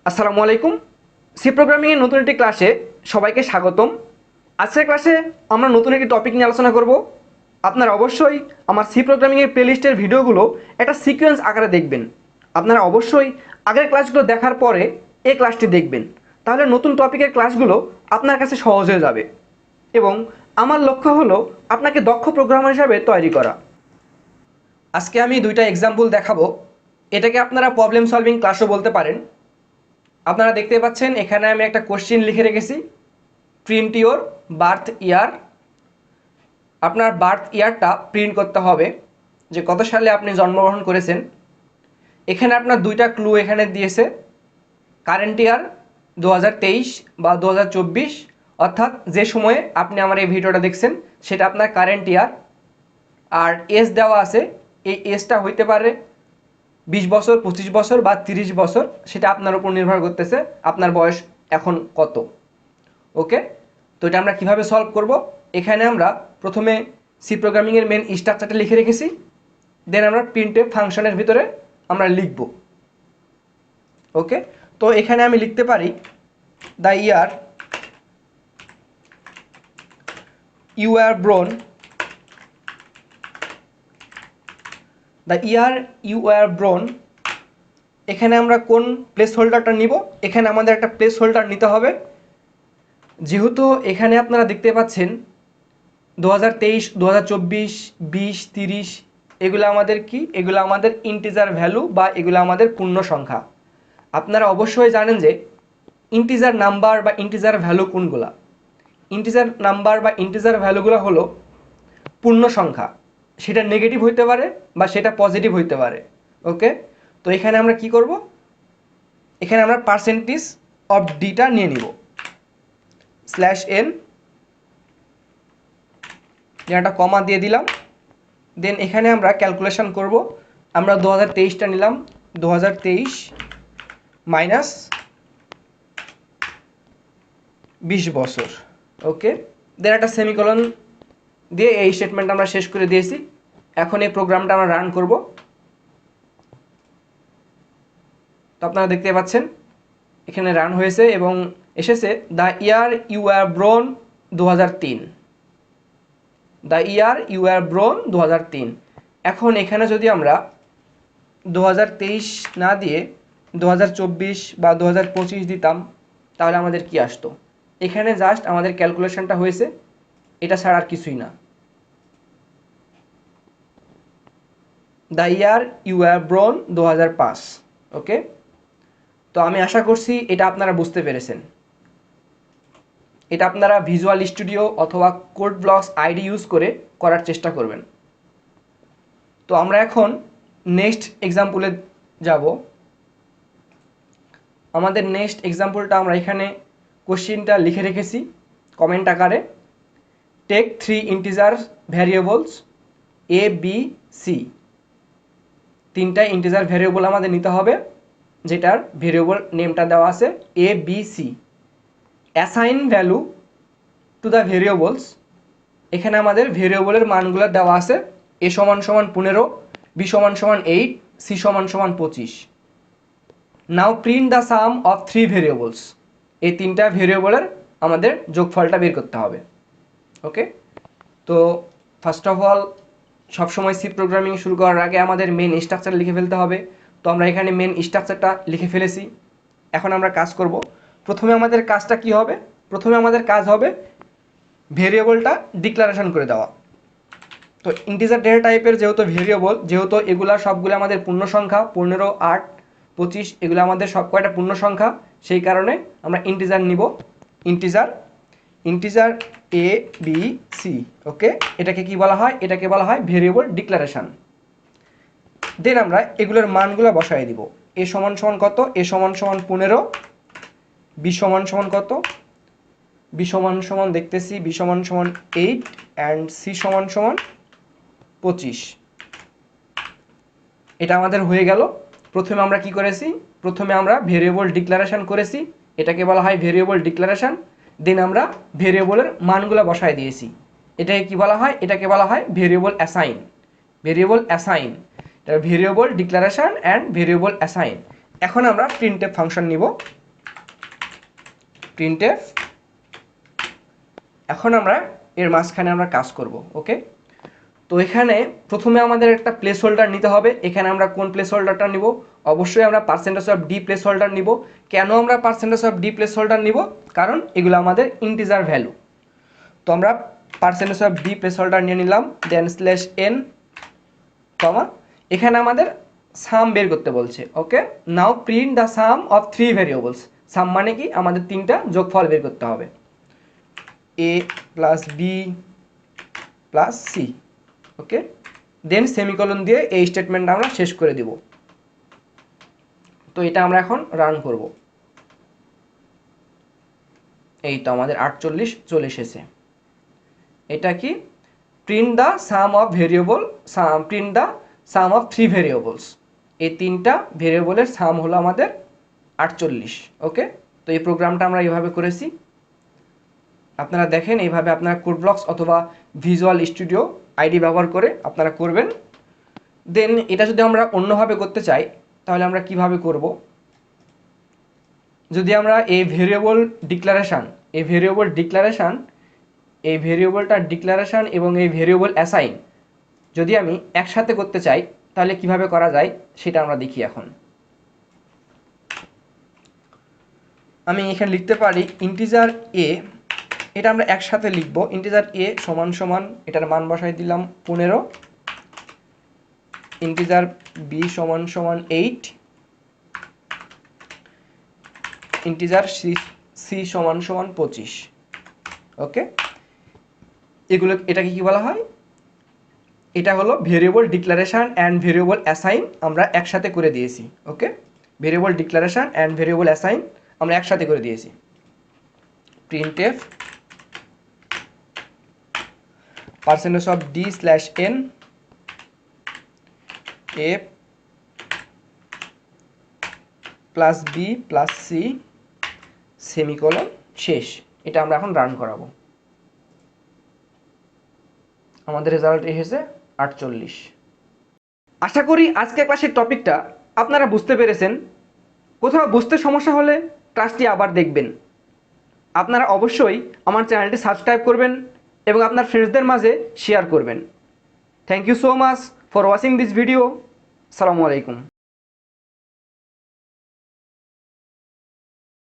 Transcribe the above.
আসসালামু আলাইকুম। সি প্রোগ্রামিংয়ের নতুন একটি ক্লাসে সবাইকে স্বাগতম। আজকের ক্লাসে আমরা নতুন একটি টপিক নিয়ে আলোচনা করব। আপনারা অবশ্যই আমার সি প্রোগ্রামিংয়ের প্লেলিস্টের ভিডিওগুলো একটা সিকোয়েন্স আকারে দেখবেন। আপনারা অবশ্যই আগের ক্লাসগুলো দেখার পরে এই ক্লাসটি দেখবেন, তাহলে নতুন টপিকের ক্লাসগুলো আপনার কাছে সহজ হয়ে যাবে এবং আমার লক্ষ্য হলো আপনাকে দক্ষ প্রোগ্রামার হিসাবে তৈরি করা। আজকে আমি দুইটা এক্সাম্পল দেখাবো। এটাকে আপনারা প্রবলেম সলভিং ক্লাসও বলতে পারেন। আপনারা দেখতে পাচ্ছেন এখানে আমি একটা কোশ্চেন লিখে রেখেছি, প্রিন্ট ইওর বার্থ ইয়ার। আপনার বার্থ ইয়ারটা প্রিন্ট করতে হবে, যে কত সালে আপনি জন্মগ্রহণ করেছেন। এখানে আপনার দুইটা ক্লু এখানে দিয়েছে, কারেন্ট ইয়ার 2023 বা 2024, অর্থাৎ যে সময়ে আপনি আমার এই ভিডিওটা দেখছেন সেটা আপনার কারেন্ট ইয়ার। আর এজ দেওয়া আছে, এই এজটা হইতে পারে 20 বছর, 25 বছর বা 30 বছর, সেটা আপনার উপর নির্ভর করতেছে আপনার বয়স এখন কত। ওকে, তো এটা আমরা কিভাবে সলভ করব? এখানে আমরা প্রথমে সি প্রোগ্রামিংয়ের মেন স্ট্রাকচারটা লিখে রেখেছি, দেন আমরা প্রিন্টএফ ফাংশনের ভিতরে আমরা লিখব। ওকে, তো এখানে আমি লিখতে পারি the year you are born, the year you are born. এখানে আমরা কোন প্লেস হোল্ডারটা নিব? এখানে আমাদের একটা প্লেস হোল্ডার নিতে হবে, যেহেতু এখানে আপনারা দেখতে পাচ্ছেন 2023, 2024, 20, 30 এগুলো আমাদের কি? এগুলো আমাদের ইন্টিজার ভ্যালু বা এগুলো আমাদের পূর্ণ সংখ্যা। আপনারা অবশ্যই জানেন যে ইন্টিজার নাম্বার বা ইন্টিজার ভ্যালু কোনগুলা। ইন্টিজার নাম্বার বা ইন্টিজার ভ্যালুগুলো হলো পূর্ণ সংখ্যা, সেটা নেগেটিভ হইতে পারে বা সেটা পজিটিভ হইতে পারে। ওকে, তো এখানে আমরা কি করব? এখানে আমরা পার্সেন্টেজ অফ ডিটা নিয়ে নিব, /n, একটা কমা দিয়ে দিলাম। দেন এখানে আমরা ক্যালকুলেশন করব। আমরা 2023টা নিলাম, 2023 মাইনাস 20 বছর। ওকে, দেন একটা সেমিকলন দিয়ে এই স্টেটমেন্ট আমরা শেষ করে দিয়েছি। এখন এই প্রোগ্রামটা আমরা রান করব। তো আপনারা দেখতে পাচ্ছেন এখানে রান হয়েছে এবং এসেছে the year you are born 2003, the year you are born 2003। এখন এখানে যদি আমরা 2023 না দিয়ে 2024 বা 2025 দিতাম, তাহলে আমাদের কি আসতো? এখানে জাস্ট আমাদের ক্যালকুলেশনটা হয়েছে, এটা ছাড়া আর কিছুই না। The year you are ব্রোন 2005। ওকে, তো আমি আশা করছি এটা আপনারা বুঝতে পেরেছেন। এটা আপনারা ভিজুয়াল স্টুডিও অথবা কোড ব্লকস আইডি ইউজ করে করার চেষ্টা করবেন। তো আমরা এখন নেক্সট এক্সাম্পলে যাব। আমাদের নেক্সট এক্সাম্পলটা আমরা এখানে কোশ্চেনটা লিখে রেখেছি কমেন্ট আকারে, take 3 integer variables A B C. 3টা ইন্টিজার ভ্যারিয়েবল আমাদের নিতে হবে, যেটার ভ্যারিয়েবল নেমটা দেওয়া আছে A B C. Assign value to the variables. এখানে আমাদের ভ্যারিয়েবলের মানগুলো দেওয়া আছে, এ সমান সমান 15, বি সমান সমান 8, সি সমান সমান 25। Now print the sum of 3 variables. এই 3টা ভ্যারিয়েবলের আমাদের যোগফলটা বের করতে হবে। ওকে, তো ফার্স্ট অফ অল সবসময় সি প্রোগ্রামিং শুরু করার আগে আমাদের মেন স্ট্রাকচার লিখে ফেলতে হবে। তো আমরা এখানে মেন স্ট্রাকচারটা লিখে ফেলেছি। এখন আমরা কাজ করব। প্রথমে আমাদের কাজটা কি হবে? প্রথমে আমাদের কাজ হবে ভেরিয়েবলটা ডিক্লারেশন করে দেওয়া। তো ইন্টিজার ডেটা টাইপের যেহেতু ভেরিয়েবল, যেহেতু এগুলা সবগুলো আমাদের পূর্ণ সংখ্যা, 15, 8, 25 এগুলো আমাদের সব কয়টা পূর্ণ সংখ্যা, সেই কারণে আমরা ইন্টিজার নিব। ইন্টিজার এ বি সি। ওকে, এটাকে কি বলা হয়? এটাকে বলা হয় ভেরিয়েবল ডিক্লারেশন। দেন আমরা এগুলোর মানগুলো বসায় দিব। এ সমান সমান কত? এ সমান সমান 15, বি সমান সমান কত? বি সমান সমান দেখতেছি, বি সমান সমান 8 অ্যান্ড সি সমান সমান 25। এটা আমাদের হয়ে গেল। প্রথমে আমরা কি করেছি? প্রথমে আমরা ভেরিয়েবল ডিক্লারেশন করেছি, এটাকে বলা হয় ভেরিয়েবল ডিক্লারেশন। দেন আমরা ভেরিয়েবলের মানগুলো বসায় দিয়েছি, এটাকে কি বলা হয়? এটাকে বলা হয় variable assign. Variable assign, variable declaration and variable assign. এখন আমরা প্রিন্টএফ ফাংশন নিব, প্রিন্টএফ। এখন আমরা এর মাঝখানে আমরা কাজ করব। ওকে, তো এখানে প্রথমে আমাদের একটা প্লেস হোল্ডার নিতে হবে। এখানে আমরা কোন প্লেস হোল্ডারটা নিব? অবশ্যই আমরা percentage of D place holder নিব। কেন আমরা percentage of D place holder নিব? কারণ এগুলো আমাদের ইন্টিজার ভ্যালু। তো আমরা percentage of D place holder নিয়ে নিলাম, দেন স্ল্যাশ এন কমা, এখানে আমাদের সাম বের করতে বলছে। Okay, now print the sum of 3 variables. Sum মানে কি? আমাদের 3টা যোগফল বের করতে হবে, A plus B plus C. Okay, then semicolon দিয়ে এই স্টেটমেন্টটা আমরা শেষ করে দিব। তো এটা আমরা এখন রান করব। এই তো আমাদের 48 চলে এসেছে। এটা কি? Print the sum of variable, print the sum of 3 variables. এই 3টা ভেরিয়েবলের সাম হলো আমাদের 48। ওকে, তো এই প্রোগ্রামটা আমরা এইভাবে করেছি। আপনারা দেখেন এইভাবে আপনারা কোড ব্লকস অথবা ভিজুয়াল স্টুডিও আইডি ব্যবহার করে আপনারা করবেন। দেন এটা যদি আমরা অন্যভাবে করতে চাই তাহলে আমরা কিভাবে করব? যদি আমরা এই ভেরিয়েবল ডিক্লারেশন, এই ভেরিয়েবলটার ডিক্লারেশন এবং এই ভেরিয়েবল অ্যাসাইন যদি আমি একসাথে করতে চাই তাহলে কিভাবে করা যায় সেটা আমরা দেখি। এখন আমি এখানে লিখতে পারি ইন্টিজার এ, এটা আমরা একসাথে লিখব। ইন্টিজার এ সমান সমান এটার মান বসাই দিলাম 15, ইন্টিজার বি সমান সমান 8, ইন্টিজার সি সমান সমান 25। ওকে, এটাকে কি বলা হয়? এটা হলো variable declaration and variable assign আমরা একসাথে করে দিয়েছি। Okay, variable declaration and variable assign আমরা একসাথে করে দিয়েছি। Printf percentage of D slash N A plus B plus C semicolon শেষ। এটা আমরা এখন রান করাবো। আমাদের রেজাল্ট এসেছে 48। আশা করি আজকের ক্লাসের টপিকটা আপনারা বুঝতে পেরেছেন। কোথাও বুঝতে সমস্যা হলে ক্লাসটি আবার দেখবেন। আপনারা অবশ্যই আমার চ্যানেলটি সাবস্ক্রাইব করবেন এবং আপনার ফ্রেন্ডসদের মাঝে শেয়ার করবেন। Thank you so much for watching this video. আসসালামু আলাইকুম।